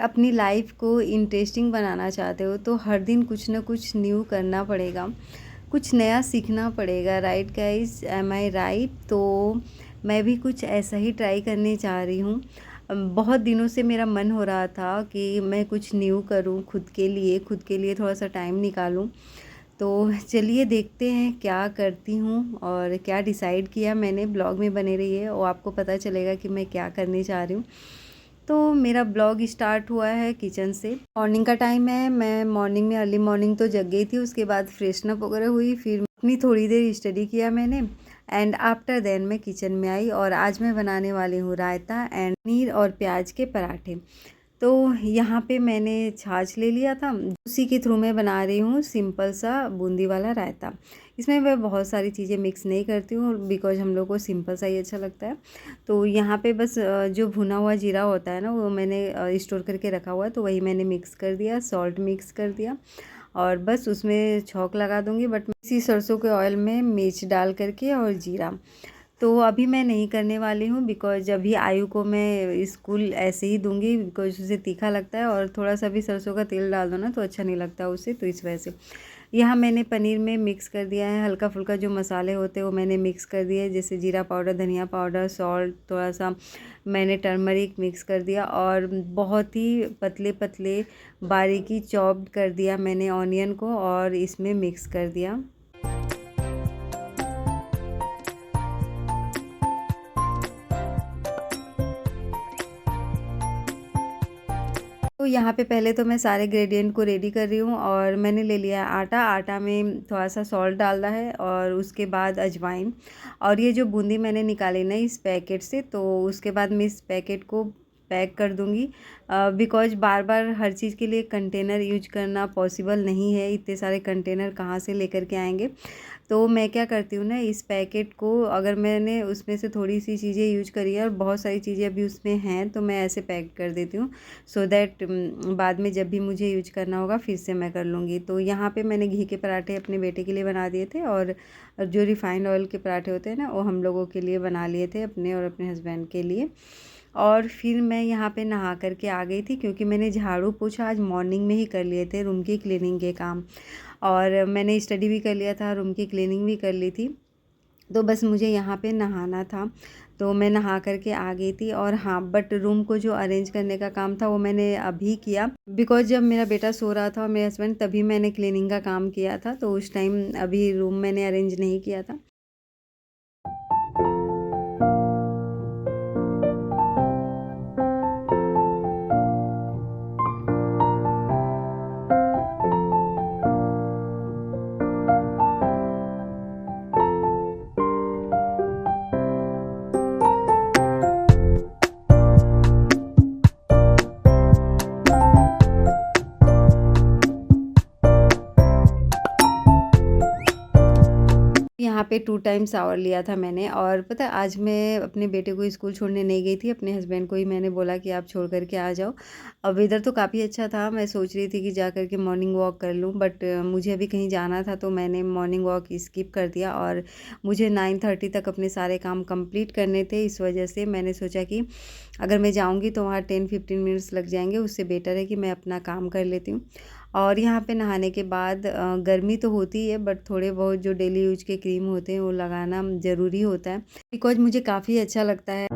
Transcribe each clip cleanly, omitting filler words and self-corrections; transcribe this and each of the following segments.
अपनी लाइफ को इंटरेस्टिंग बनाना चाहते हो तो हर दिन कुछ ना कुछ न्यू करना पड़ेगा, कुछ नया सीखना पड़ेगा। राइट गाइस, एम आई राइट? तो मैं भी कुछ ऐसा ही ट्राई करने चाह रही हूँ। बहुत दिनों से मेरा मन हो रहा था कि मैं कुछ न्यू करूँ खुद के लिए थोड़ा सा टाइम निकालूँ। तो चलिए देखते हैं क्या करती हूँ और क्या डिसाइड किया मैंने। ब्लॉग में बने रहिए और आपको पता चलेगा कि मैं क्या करने जा रही हूँ। तो मेरा ब्लॉग स्टार्ट हुआ है किचन से। मॉर्निंग का टाइम है, मैं मॉर्निंग में अर्ली मॉर्निंग तो जग गई थी। उसके बाद फ्रेशनअप वगैरह हुई, फिर अपनी थोड़ी देर स्टडी किया मैंने एंड आफ्टर देन मैं किचन में आई और आज मैं बनाने वाली हूँ रायता एंड पनीर और प्याज के पराठे। तो यहाँ पे मैंने छाछ ले लिया था, उसी के थ्रू मैं बना रही हूँ सिंपल सा बूंदी वाला रायता। इसमें मैं बहुत सारी चीज़ें मिक्स नहीं करती हूँ बिकॉज हम लोग को सिंपल सा ही अच्छा लगता है। तो यहाँ पे बस जो भुना हुआ जीरा होता है ना, वो मैंने स्टोर करके रखा हुआ है, तो वही मैंने मिक्स कर दिया, सॉल्ट मिक्स कर दिया और बस उसमें छौंक लगा दूँगी। बट इसी सरसों के ऑयल में मिर्च डाल करके और जीरा, तो अभी मैं नहीं करने वाली हूँ बिकॉज अभी आयु को मैं स्कूल ऐसे ही दूंगी बिकॉज उसे तीखा लगता है और थोड़ा सा भी सरसों का तेल डाल दो ना तो अच्छा नहीं लगता उसे, तो इस वजह से यहाँ मैंने पनीर में मिक्स कर दिया है। हल्का फुल्का जो मसाले होते हैं वो मैंने मिक्स कर दिए, जैसे जीरा पाउडर, धनिया पाउडर, सॉल्ट, थोड़ा सा मैंने टर्मरिक मिक्स कर दिया और बहुत ही पतले पतले बारीकी चॉप्ड कर दिया मैंने ऑनियन को और इसमें मिक्स कर दिया। तो यहाँ पे पहले तो मैं सारे ग्रेडिएंट को रेडी कर रही हूँ और मैंने ले लिया है आटा। आटा में थोड़ा सा सॉल्ट डालना है और उसके बाद अजवाइन, और ये जो बूंदी मैंने निकाली ना इस पैकेट से, तो उसके बाद मैं इस पैकेट को पैक कर दूँगी बिकॉज बार बार हर चीज़ के लिए कंटेनर यूज करना पॉसिबल नहीं है। इतने सारे कंटेनर कहाँ से लेकर के आएंगे। तो मैं क्या करती हूँ ना, इस पैकेट को अगर मैंने उसमें से थोड़ी सी चीज़ें यूज करी है और बहुत सारी चीज़ें अभी उसमें हैं तो मैं ऐसे पैक कर देती हूँ सो दैट बाद में जब भी मुझे यूज करना होगा फिर से मैं कर लूँगी। तो यहाँ पे मैंने घी के पराठे अपने बेटे के लिए बना दिए थे और जो रिफाइंड ऑयल के पराठे होते हैं ना, वो हम लोगों के लिए बना लिए थे, अपने और अपने हस्बैंड के लिए। और फिर मैं यहाँ पे नहा करके आ गई थी क्योंकि मैंने झाड़ू पोछा आज मॉर्निंग में ही कर लिए थे, रूम की क्लीनिंग के काम, और मैंने स्टडी भी कर लिया था, रूम की क्लीनिंग भी कर ली थी। तो बस मुझे यहाँ पे नहाना था तो मैं नहा करके आ गई थी। और हाँ, बट रूम को जो अरेंज करने का काम था वो मैंने अभी किया बिकॉज जब मेरा बेटा सो रहा था और मेरे हस्बैंड, तभी मैंने क्लीनिंग का काम किया था, तो उस टाइम अभी रूम मैंने अरेंज नहीं किया था। यहाँ पे 2 टाइम शावर लिया था मैंने। और पता है आज मैं अपने बेटे को स्कूल छोड़ने नहीं गई थी, अपने हस्बैंड को ही मैंने बोला कि आप छोड़ करके आ जाओ। अब वेदर तो काफ़ी अच्छा था, मैं सोच रही थी कि जा कर के मॉर्निंग वॉक कर लूँ, बट मुझे अभी कहीं जाना था तो मैंने मॉर्निंग वॉक स्किप कर दिया और मुझे 9:30 तक अपने सारे काम कंप्लीट करने थे। इस वजह से मैंने सोचा कि अगर मैं जाऊँगी तो वहाँ 10-15 मिनट्स लग जाएंगे, उससे बेटर है कि मैं अपना काम कर लेती हूँ। और यहाँ पे नहाने के बाद गर्मी तो होती है बट थोड़े बहुत जो डेली यूज के क्रीम होते हैं वो लगाना ज़रूरी होता है बिकॉज मुझे काफ़ी अच्छा लगता है।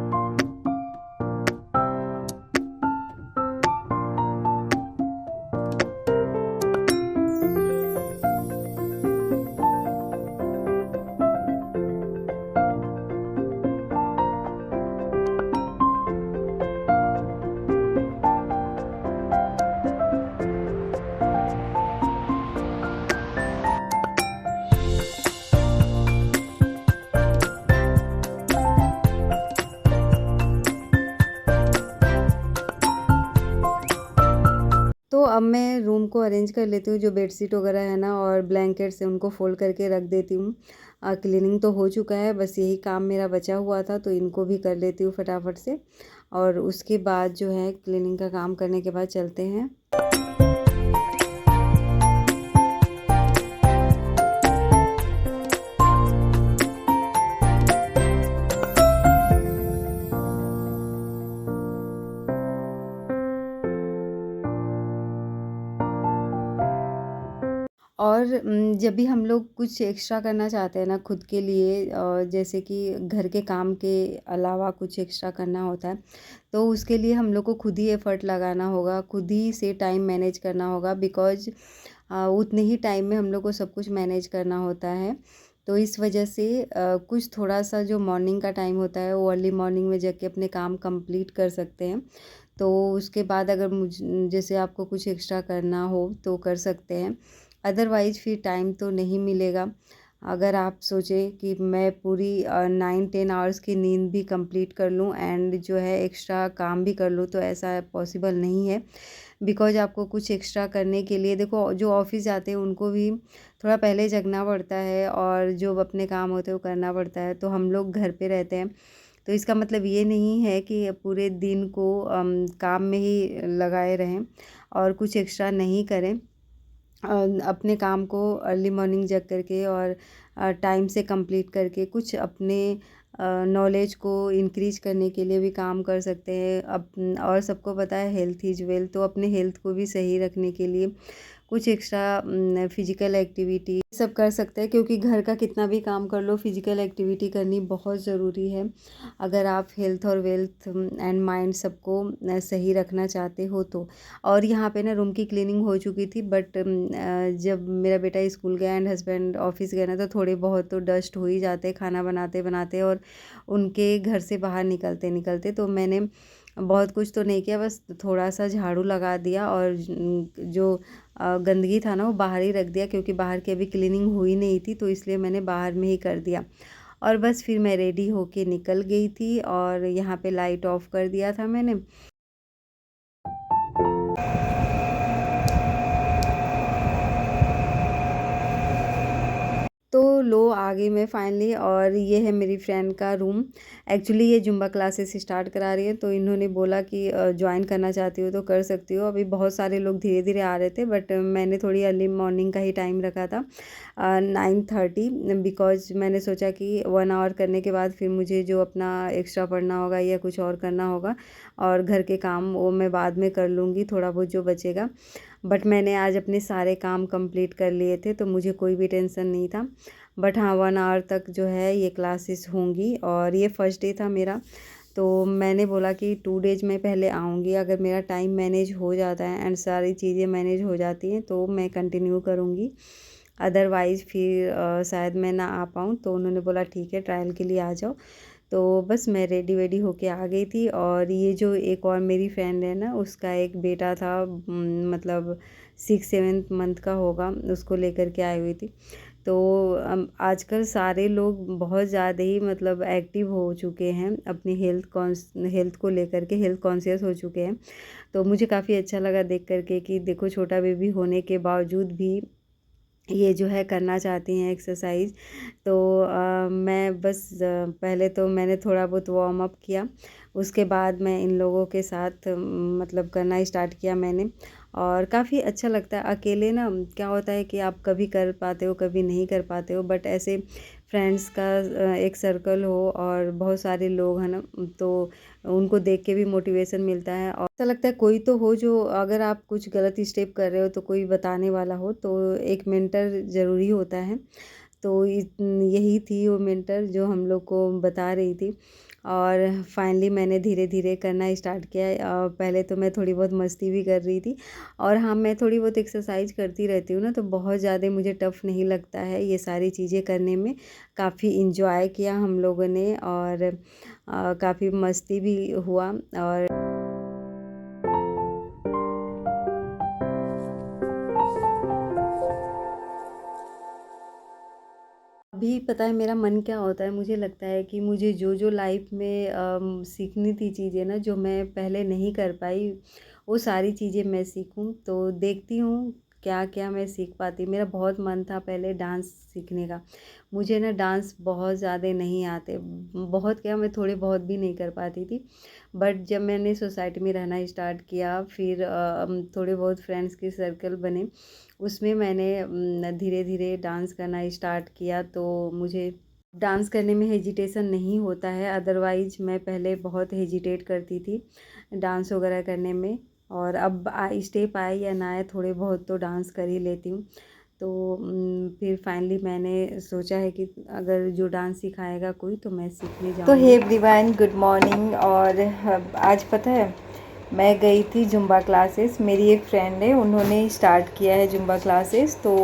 तो अब मैं रूम को अरेंज कर लेती हूँ, जो बेडशीट वगैरह है ना और ब्लैंकेट्स है उनको फोल्ड करके रख देती हूँ। क्लीनिंग तो हो चुका है, बस यही काम मेरा बचा हुआ था तो इनको भी कर लेती हूँ फटाफट से, और उसके बाद जो है क्लीनिंग का काम करने के बाद चलते हैं। और जब भी हम लोग कुछ एक्स्ट्रा करना चाहते हैं ना खुद के लिए, जैसे कि घर के काम के अलावा कुछ एक्स्ट्रा करना होता है, तो उसके लिए हम लोग को खुद ही एफ़र्ट लगाना होगा, खुद ही से टाइम मैनेज करना होगा, बिकॉज़ उतने ही टाइम में हम लोग को सब कुछ मैनेज करना होता है। तो इस वजह से कुछ थोड़ा-सा जो मॉर्निंग का टाइम होता है, वो अर्ली मॉर्निंग में जाके अपने काम कंप्लीट कर सकते हैं। तो उसके बाद अगर जैसे आपको कुछ एक्स्ट्रा करना हो तो कर सकते हैं, अदरवाइज़ फिर टाइम तो नहीं मिलेगा। अगर आप सोचें कि मैं पूरी 9-10 आवर्स की नींद भी कंप्लीट कर लूँ एंड जो है एक्स्ट्रा काम भी कर लूँ, तो ऐसा पॉसिबल नहीं है। बिकॉज़ आपको कुछ एक्स्ट्रा करने के लिए देखो, जो ऑफ़िस जाते हैं उनको भी थोड़ा पहले जगना पड़ता है और जो अपने काम होते हैं वो करना पड़ता है, तो हम लोग घर पे रहते हैं। तो इसका मतलब ये नहीं है कि पूरे दिन को काम में ही लगाए रहें और कुछ एक्स्ट्रा नहीं करें। अपने काम को अर्ली मॉर्निंग जग करके और टाइम से कंप्लीट करके कुछ अपने नॉलेज को इंक्रीज करने के लिए भी काम कर सकते हैं। और सबको पता है हेल्थ इज़ वेल्थ, तो अपने हेल्थ को भी सही रखने के लिए कुछ एक्स्ट्रा फिजिकल एक्टिविटी सब कर सकते हैं, क्योंकि घर का कितना भी काम कर लो, फिजिकल एक्टिविटी करनी बहुत ज़रूरी है अगर आप हेल्थ और वेल्थ एंड माइंड सबको सही रखना चाहते हो तो। और यहाँ पे ना रूम की क्लीनिंग हो चुकी थी, बट जब मेरा बेटा स्कूल गया एंड हस्बैंड ऑफिस गए ना, तो थोड़े बहुत तो डस्ट हो ही जाते खाना बनाते बनाते और उनके घर से बाहर निकलते निकलते। तो मैंने बहुत कुछ तो नहीं किया, बस थोड़ा सा झाड़ू लगा दिया और जो गंदगी था ना वो बाहर ही रख दिया, क्योंकि बाहर की अभी क्लीनिंग हुई नहीं थी, तो इसलिए मैंने बाहर में ही कर दिया। और बस फिर मैं रेडी होके निकल गई थी और यहाँ पे लाइट ऑफ कर दिया था मैंने। तो लो आ गई मैं फाइनली, और ये है मेरी फ्रेंड का रूम। एक्चुअली ये जुम्बा क्लासेस स्टार्ट करा रही है, तो इन्होंने बोला कि ज्वाइन करना चाहती हो तो कर सकती हो। अभी बहुत सारे लोग धीरे धीरे आ रहे थे, बट मैंने थोड़ी अर्ली मॉर्निंग का ही टाइम रखा था 9:30, बिकॉज मैंने सोचा कि 1 आवर करने के बाद फिर मुझे जो अपना एक्स्ट्रा पढ़ना होगा या कुछ और करना होगा, और घर के काम वो मैं बाद में कर लूँगी, थोड़ा बहुत जो बचेगा। बट मैंने आज अपने सारे काम कंप्लीट कर लिए थे, तो मुझे कोई भी टेंशन नहीं था। बट हाँ, 1 आवर तक जो है ये क्लासेस होंगी, और ये फर्स्ट डे था मेरा। तो मैंने बोला कि 2 डेज में पहले आऊँगी, अगर मेरा टाइम मैनेज हो जाता है एंड सारी चीज़ें मैनेज हो जाती हैं तो मैं कंटिन्यू करूँगी, अदरवाइज़ फिर शायद मैं ना आ पाऊँ। तो उन्होंने बोला ठीक है, ट्रायल के लिए आ जाओ। तो बस मैं रेडी वेडी होके आ गई थी, और ये जो एक और मेरी फ्रेंड है ना, उसका एक बेटा था, मतलब 6-7 मंथ का होगा, उसको लेकर के आई हुई थी। तो आजकल सारे लोग बहुत ज़्यादा ही मतलब एक्टिव हो चुके हैं, अपनी हेल्थ को लेकर के हेल्थ कॉन्शियस हो चुके हैं। तो मुझे काफ़ी अच्छा लगा देख कर के कि देखो, छोटा बेबी होने के बावजूद भी ये जो है करना चाहती हैं एक्सरसाइज। तो मैं बस पहले तो मैंने थोड़ा बहुत वार्म अप किया, उसके बाद मैं इन लोगों के साथ मतलब करना स्टार्ट किया मैंने। और काफ़ी अच्छा लगता है अकेले ना, क्या होता है कि आप कभी कर पाते हो कभी नहीं कर पाते हो, बट ऐसे फ्रेंड्स का एक सर्कल हो और बहुत सारे लोग हैं ना, तो उनको देख के भी मोटिवेशन मिलता है, और ऐसा लगता है कोई तो हो, जो अगर आप कुछ गलत स्टेप कर रहे हो तो कोई बताने वाला हो, तो एक मेंटर ज़रूरी होता है। तो यही थी वो मेंटर जो हम लोग को बता रही थी। और फाइनली मैंने धीरे धीरे करना स्टार्ट किया। पहले तो मैं थोड़ी बहुत मस्ती भी कर रही थी, और हाँ, मैं थोड़ी बहुत एक्सरसाइज करती रहती हूँ ना, तो बहुत ज़्यादा मुझे टफ़ नहीं लगता है ये सारी चीज़ें करने में। काफ़ी इंजॉय किया हम लोगों ने, और काफ़ी मस्ती भी हुआ। और अभी पता है मेरा मन क्या होता है, मुझे लगता है कि मुझे जो जो लाइफ में सीखनी थी चीज़ें ना, जो मैं पहले नहीं कर पाई, वो सारी चीज़ें मैं सीखूं। तो देखती हूँ क्या क्या मैं सीख पाती। मेरा बहुत मन था पहले डांस सीखने का। मुझे ना डांस बहुत ज़्यादा नहीं आते, बहुत क्या, मैं थोड़े बहुत भी नहीं कर पाती थी। बट जब मैंने सोसाइटी में रहना स्टार्ट किया, फिर थोड़े बहुत फ्रेंड्स के सर्कल बने, उसमें मैंने धीरे धीरे डांस करना स्टार्ट किया। तो मुझे डांस करने में हेजिटेशन नहीं होता है, अदरवाइज मैं पहले बहुत हेजिटेट करती थी डांस वगैरह करने में। और अब स्टेप आए या ना आए, थोड़े बहुत तो डांस कर ही लेती हूँ। तो फिर फाइनली मैंने सोचा है कि अगर जो डांस सिखाएगा कोई तो मैं सीखने जाऊँगी। तो हे एवरीवन, गुड मॉर्निंग। और आज पता है मैं गई थी जुम्बा क्लासेस। मेरी एक फ्रेंड है, उन्होंने स्टार्ट किया है जुम्बा क्लासेस। तो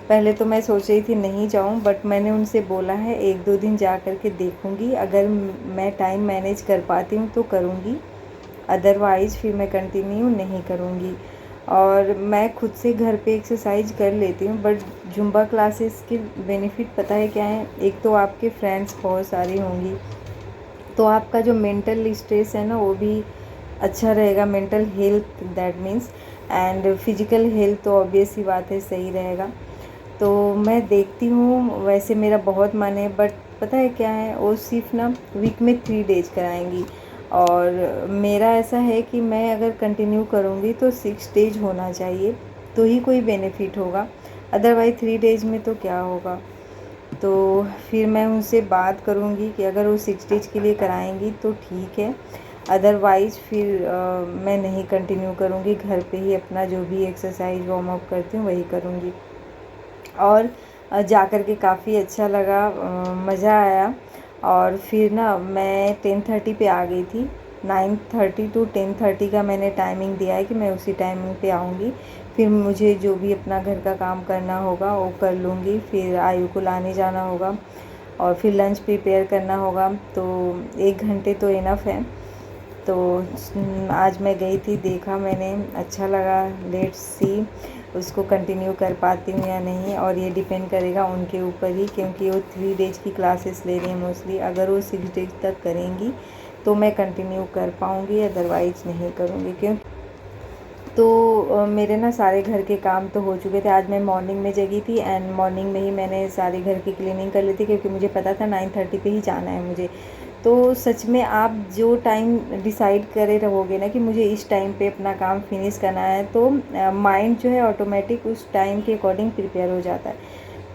पहले तो मैं सोच रही थी नहीं जाऊं, बट मैंने उनसे बोला है 1-2 दिन जा कर के देखूंगी। अगर मैं टाइम मैनेज कर पाती हूँ तो करूँगी, अदरवाइज़ फिर मैं कंटिन्यू नहीं करूँगी। और मैं खुद से घर पे एक्सरसाइज कर लेती हूँ, बट जुम्बा क्लासेस के बेनिफिट पता है क्या है? एक तो आपके फ्रेंड्स बहुत सारी होंगी, तो आपका जो मेंटल स्ट्रेस है ना वो भी अच्छा रहेगा, mental health that means, and physical health तो ऑब्वियस ही बात है सही रहेगा। तो मैं देखती हूँ, वैसे मेरा बहुत मन है, बट पता है क्या है, वो सिर्फ ना वीक में 3 डेज कराएंगी। और मेरा ऐसा है कि मैं अगर कंटिन्यू करूँगी तो 6 डेज होना चाहिए, तो ही कोई बेनिफिट होगा, अदरवाइज 3 डेज में तो क्या होगा। तो फिर मैं उनसे बात करूँगी कि अगर वो 6 डेज के लिए कराएंगी तो ठीक है, अदरवाइज़ फिर मैं नहीं कंटिन्यू करूँगी, घर पे ही अपना जो भी एक्सरसाइज वार्म अप करती हूँ वही करूँगी। और जा कर के काफ़ी अच्छा लगा, मज़ा आया। और फिर ना मैं 10:30 पे आ गई थी। 9:30 टू 10:30 का मैंने टाइमिंग दिया है कि मैं उसी टाइमिंग पे आऊँगी। फिर मुझे जो भी अपना घर का काम करना होगा वो कर लूँगी, फिर आयु को लाने जाना होगा और फिर लंच प्रिपेयर करना होगा। तो 1 घंटे तो इनफ है। तो आज मैं गई थी, देखा मैंने, अच्छा लगा। लेट्स सी उसको कंटिन्यू कर पाती हूँ या नहीं, और ये डिपेंड करेगा उनके ऊपर ही, क्योंकि वो 3 डेज की क्लासेस ले रही हैं मोस्टली। अगर वो 6 डेज तक करेंगी तो मैं कंटिन्यू कर पाऊँगी, अदरवाइज़ नहीं करूँगी। क्यों? तो मेरे ना सारे घर के काम तो हो चुके थे। आज मैं मॉर्निंग में जगी थी, एंड मॉर्निंग में ही मैंने सारे घर की क्लीनिंग कर ली थी, क्योंकि मुझे पता था 9:30 पे ही जाना है मुझे। तो सच में आप जो टाइम डिसाइड करे रहोगे ना कि मुझे इस टाइम पे अपना काम फिनिश करना है, तो माइंड जो है ऑटोमेटिक उस टाइम के अकॉर्डिंग प्रिपेयर हो जाता है।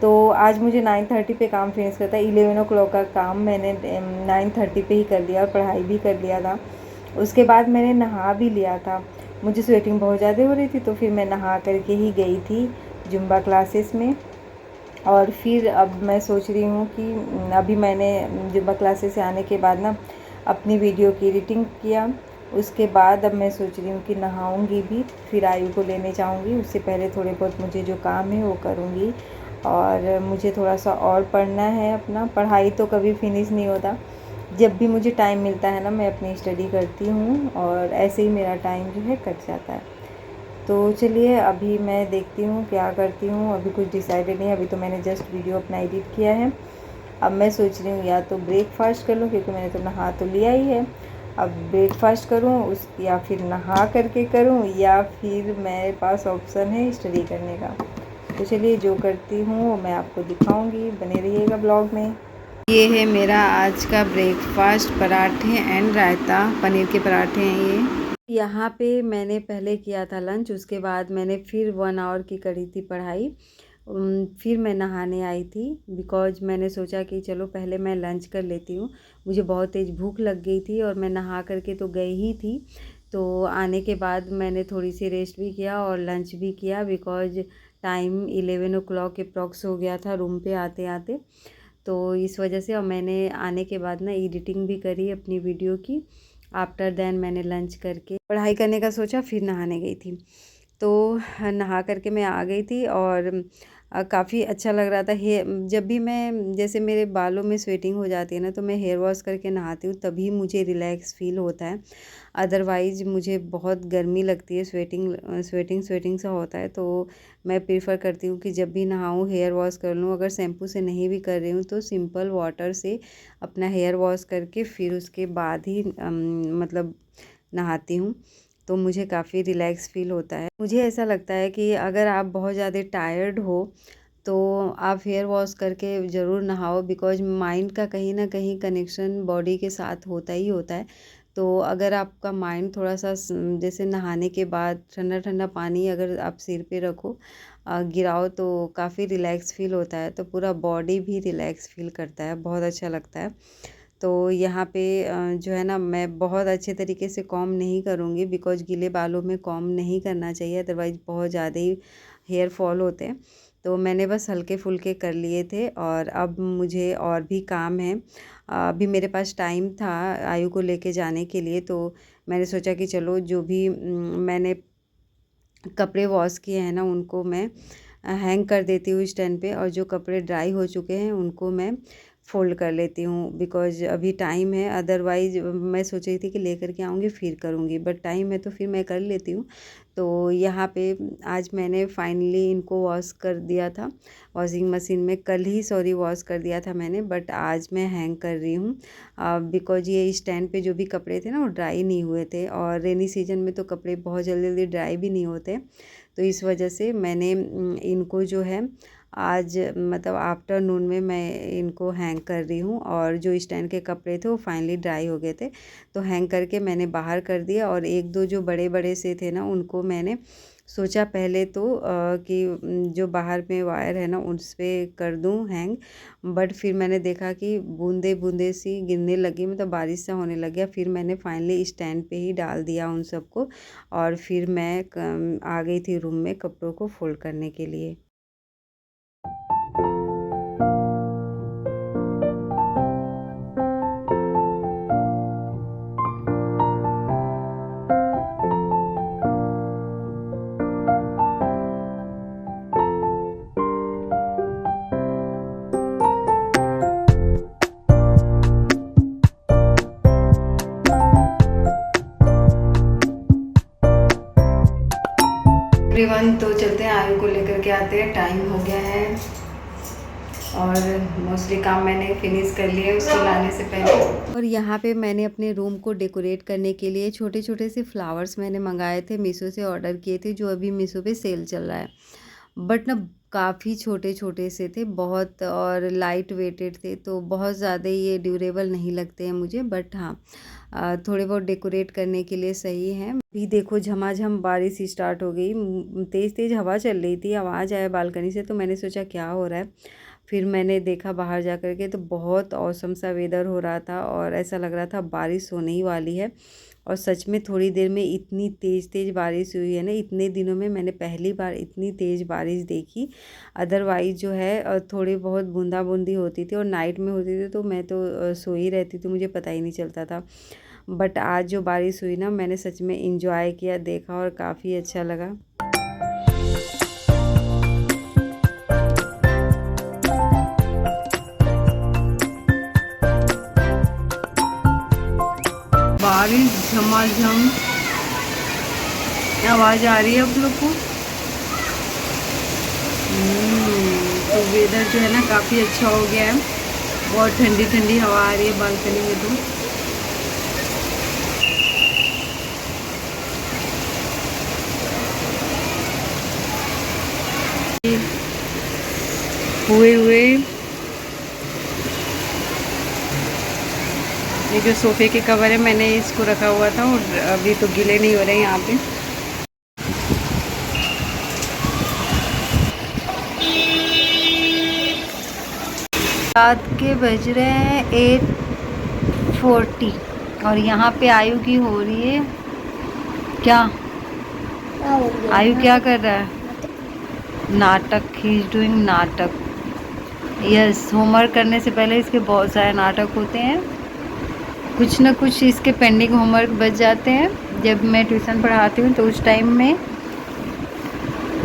तो आज मुझे 9:30 पे काम फिनिश करता है। 11 o'clock का काम मैंने 9:30 पे ही कर लिया और पढ़ाई भी कर लिया था। उसके बाद मैंने नहा भी लिया था। मुझे स्वेटिंग बहुत ज़्यादा हो रही थी, तो फिर मैं नहा करके ही गई थी जुम्बा क्लासेस में। और फिर अब मैं सोच रही हूँ कि अभी मैंने जुम्बा क्लासेस से आने के बाद ना अपनी वीडियो की एडिटिंग किया। उसके बाद अब मैं सोच रही हूँ कि नहाऊंगी भी, फिर आयु को लेने जाऊँगी। उससे पहले थोड़े बहुत मुझे जो काम है वो करूँगी। और मुझे थोड़ा सा और पढ़ना है। अपना पढ़ाई तो कभी फिनिश नहीं होता, जब भी मुझे टाइम मिलता है ना मैं अपनी स्टडी करती हूँ, और ऐसे ही मेरा टाइम जो है कट जाता है। तो चलिए अभी मैं देखती हूँ क्या करती हूँ, अभी कुछ डिसाइडेड नहीं है। अभी तो मैंने जस्ट वीडियो अपना एडिट किया है। अब मैं सोच रही हूँ या तो ब्रेकफास्ट कर लूँ, क्योंकि मैंने तो नहा तो लिया ही है। अब ब्रेकफास्ट करूँ उस, या फिर नहा करके करूँ, या फिर मेरे पास ऑप्शन है स्टडी करने का। तो चलिए जो करती हूँ वो मैं आपको दिखाऊँगी, बने रहिएगा ब्लॉग में। ये है मेरा आज का ब्रेकफास्ट, पराठे एंड रायता, पनीर के पराठे हैं ये। यहाँ पे मैंने पहले किया था लंच, उसके बाद मैंने फिर 1 आवर की करी थी पढ़ाई। फिर मैं नहाने आई थी, बिकॉज मैंने सोचा कि चलो पहले मैं लंच कर लेती हूँ। मुझे बहुत तेज़ भूख लग गई थी, और मैं नहा करके तो गई ही थी। तो आने के बाद मैंने थोड़ी सी रेस्ट भी किया और लंच भी किया, बिकॉज टाइम 11 o'clock अप्रॉक्स हो गया था रूम पे आते आते। तो इस वजह से, और मैंने आने के बाद ना एडिटिंग भी करी अपनी वीडियो की। आफ्टर देन मैंने लंच करके पढ़ाई करने का सोचा, फिर नहाने गई थी। तो नहा करके मैं आ गई थी, और काफ़ी अच्छा लग रहा था। जब भी मैं, जैसे मेरे बालों में स्वेटिंग हो जाती है ना, तो मैं हेयर वॉश करके नहाती हूँ, तभी मुझे रिलैक्स फील होता है। अदरवाइज़ मुझे बहुत गर्मी लगती है, स्वेटिंग सा होता है। तो मैं प्रेफर करती हूँ कि जब भी नहाऊँ हेयर वॉश कर लूँ। अगर शैम्पू से नहीं भी कर रही हूँ तो सिंपल वाटर से अपना हेयर वॉश करके फिर उसके बाद ही मतलब नहाती हूँ। तो मुझे काफ़ी रिलैक्स फ़ील होता है। मुझे ऐसा लगता है कि अगर आप बहुत ज़्यादा टायर्ड हो तो आप हेयर वॉश करके ज़रूर नहाओ, बिकॉज़ माइंड का कहीं न कहीं कनेक्शन बॉडी के साथ होता ही होता है। तो अगर आपका माइंड थोड़ा-सा जैसे नहाने के बाद ठंडा-ठंडा पानी अगर आप सिर पे रखो, गिराओ, तो काफ़ी रिलैक्स फ़ील होता है। तो पूरा बॉडी भी रिलैक्स फ़ील करता है, बहुत अच्छा लगता है। तो यहाँ पे जो है ना, मैं बहुत अच्छे तरीके से कॉम्ब नहीं करूँगी, बिकॉज़ गीले बालों में कॉम्ब नहीं करना चाहिए, अदरवाइज़ बहुत ज़्यादा ही हेयर फॉल होते हैं। तो मैंने बस हल्के फुल्के कर लिए थे और अब मुझे और भी काम है। अभी मेरे पास टाइम था आयु को लेके जाने के लिए, तो मैंने सोचा कि चलो जो भी मैंने कपड़े वॉश किए हैं ना उनको मैं हैंग कर देती हूँ स्टैंड पे, और जो कपड़े ड्राई हो चुके हैं उनको मैं फ़ोल्ड कर लेती हूँ, बिकॉज़ अभी टाइम है। अदरवाइज़ मैं सोच रही थी कि लेकर के आऊँगी फिर करूँगी, बट टाइम है तो फिर मैं कर लेती हूँ। तो यहाँ पे आज मैंने फाइनली इनको वॉश कर दिया था वॉशिंग मशीन में, कल ही सॉरी वॉश कर दिया था मैंने, बट आज मैं हैंग कर रही हूँ बिकॉज़ ये स्टैंड पे जो भी कपड़े थे ना वो ड्राई नहीं हुए थे, और रेनी सीजन में तो कपड़े बहुत जल्दी जल्दी ड्राई भी नहीं होते। तो इस वजह से मैंने इनको जो है आज मतलब आफ्टरनून में मैं इनको हैंग कर रही हूँ, और जो स्टैंड के कपड़े थे वो फाइनली ड्राई हो गए थे, तो हैंग करके मैंने बाहर कर दिया। और एक दो जो बड़े बड़े से थे ना उनको मैंने सोचा पहले तो कि जो बाहर में वायर है ना उस पर कर दूँ हैंग, बट फिर मैंने देखा कि बूंदे बूंदे सी गिरने लगी, मतलब बारिश सा होने लग गया। फिर मैंने फाइनली स्टैंड पे ही डाल दिया उन सबको, और फिर मैं आ गई थी रूम में कपड़ों को फोल्ड करने के लिए। एवरीवन, तो चलते हैं आयु को लेकर के आते हैं, टाइम हो गया है और मोस्टली काम मैंने फिनिश कर लिया उसको लाने से पहले। और यहाँ पे मैंने अपने रूम को डेकोरेट करने के लिए छोटे छोटे से फ्लावर्स मैंने मंगाए थे, मीशो से ऑर्डर किए थे, जो अभी मीशो पे सेल चल रहा है। बट ना काफ़ी छोटे छोटे से थे बहुत, और लाइट वेटेड थे, तो बहुत ज़्यादा ये ड्यूरेबल नहीं लगते हैं मुझे, बट हाँ थोड़े बहुत डेकोरेट करने के लिए सही हैं। अभी देखो झमाझम बारिश स्टार्ट हो गई, तेज़ तेज़ हवा चल रही थी, आवाज़ आया बालकनी से, तो मैंने सोचा क्या हो रहा है। फिर मैंने देखा बाहर जा कर के, तो बहुत औसम सा वेदर हो रहा था और ऐसा लग रहा था बारिश होने ही वाली है। और सच में थोड़ी देर में इतनी तेज़ तेज़ बारिश हुई है ना, इतने दिनों में मैंने पहली बार इतनी तेज़ बारिश देखी। अदरवाइज़ जो है थोड़ी बहुत बूंदा बूंदी होती थी, और नाइट में होती थी तो मैं तो सो ही रहती थी, मुझे पता ही नहीं चलता था। बट आज जो बारिश हुई ना मैंने सच में इंजॉय किया, देखा, और काफ़ी अच्छा लगा। बारिश झमाझम आवाज़ आ रही है आप लोग को। तो वेदर जो है ना काफ़ी अच्छा हो गया है, बहुत ठंडी ठंडी हवा आ रही है बालकनी में। तो हुए ये जो सोफे के कवर है मैंने इसको रखा हुआ था, और अभी तो गीले नहीं हो रहे यहाँ पे। रात के बज रहे हैं 8:40, और यहाँ पे आयु की हो रही है क्या? आयु क्या कर रहा है? नाटक, ही इज डूइंग नाटक। यस, होमवर्क करने से पहले इसके बहुत सारे नाटक होते हैं, कुछ ना कुछ इसके पेंडिंग होमवर्क बच जाते हैं। जब मैं ट्यूशन पढ़ाती हूँ तो उस टाइम में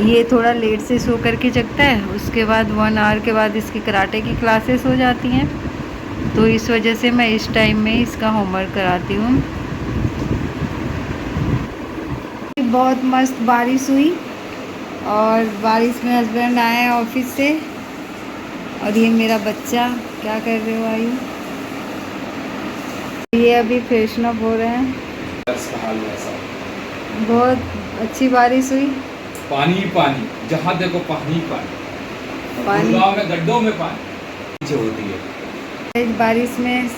ये थोड़ा लेट से सो करके जगता है, उसके बाद 1 आवर के बाद इसकी कराटे की क्लासेस हो जाती हैं, तो इस वजह से मैं इस टाइम में इसका होमवर्क कराती हूँ। बहुत मस्त बारिश हुई, और बारिश में हस्बैंड आए ऑफिस से, और ये मेरा बच्चा। क्या कर रहे हो आयु? ये अभी फ्रेशन अप हो रहे हैं। बहुत अच्छी बारिश हुई, पानी ही पानी, जहाँ देखो पानी पानी, गाँव में गड्ढों में पानी होती है। इस बारिश में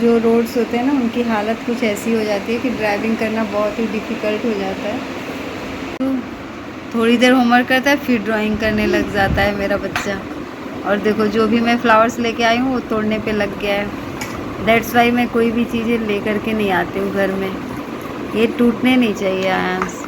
जो रोड्स होते हैं ना उनकी हालत कुछ ऐसी हो जाती है कि ड्राइविंग करना बहुत ही डिफ़िकल्ट हो जाता है। तो थोड़ी देर होमवर्क करता है, फिर ड्राइंग करने लग जाता है मेरा बच्चा। और देखो जो भी मैं फ्लावर्स लेके आई हूँ वो तोड़ने पे लग गया है। दैट्स वाई मैं कोई भी चीज़ें ले करके नहीं आती हूँ घर में, ये टूटने नहीं चाहिए आयांस।